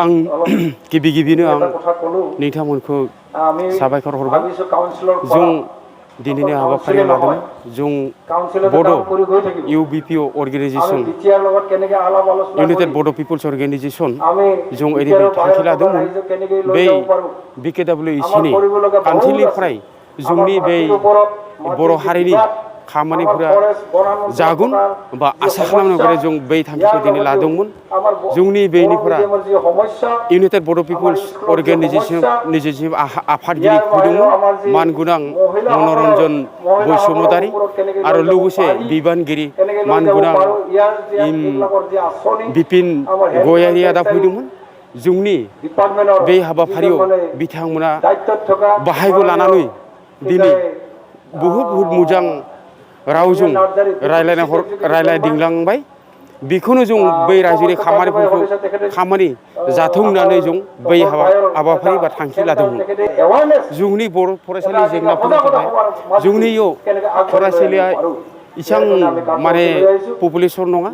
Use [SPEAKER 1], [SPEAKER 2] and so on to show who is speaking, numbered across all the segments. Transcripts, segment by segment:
[SPEAKER 1] आं गिबि गिबिनो आं नोंथांमोनखौ साबायखर हरबाय जों दिनैनि हाबाफारियाव लादोंमोन जों बड' इउबिपिअ अर्गेनाइजेसन इउनाइटेड बड' पिपल्स अर्गेनाइजेसन जों ओरैबायदि थांखि लादोंमोन बै बिकेडब्लिउसिनि काउन्सिलनिफ्राय जोंनि बै बर' हारिनि खामानिफोरा जागोन बा आसा खालामनानै जों बै थांखिखौ दिनै लादोंमोन जोंनि बेनिफ्राय इउनाइटेड बड' पिपल्स अर्गेनाइजेसन आफादगिरि फैदोंमोन मानगोनां मनरन्जन बसुमतारी आरो लोगोसे बिबानगिरि मानगोनां बिपिन गयारी आदा फैदोंमोन जोंनि बे हाबाफारियाव बिथांमोना बाहागो लानानै दिनै बहुत मोजां रावजों रायलायदिंलांबाय बेखौनो जों बै रायजोनि खामानि जाथों होननानै जों बै हाबाफारि बा थांखि लादोंमोन जोंनि बर' फरायसालि जेंनाफोरनि थाखाय जोंनि फरायसालिया इसां माने पपुलेसन नङा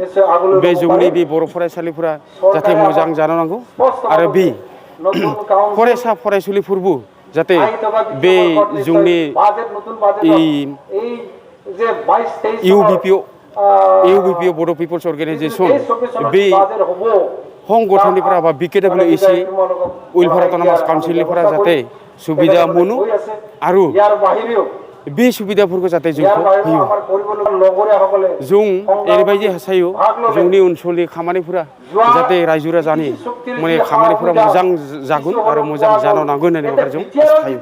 [SPEAKER 1] बे जोंनि बे बर' फरायसालिफोरा जाहाथे मोजां जानो नांगौ आरो बे फरायसा फरायसुलिफोरबो जाहाथे बे जोंनि इउबिपिअ बड' पिपल्स अर्गेनाइजेसन बे संगठननिफ्रा बा बिकेडब्लिउसि वेलफेयार अट'नमास काउन्सिलनिफ्रा जाहाथे सुबिदा मोनो आरो बे सुबिदाफोरखौ जाहाथे जोंखौ होयो जों ओरैबायदि हास्थायो जोंनि ओनसोलनि खामानिफोरा जाहाथे रायजो राजानि माने खामानिफोरा मोजां जागोन आरो मोजां जानो नांगोन होननानै जों हास्थायो।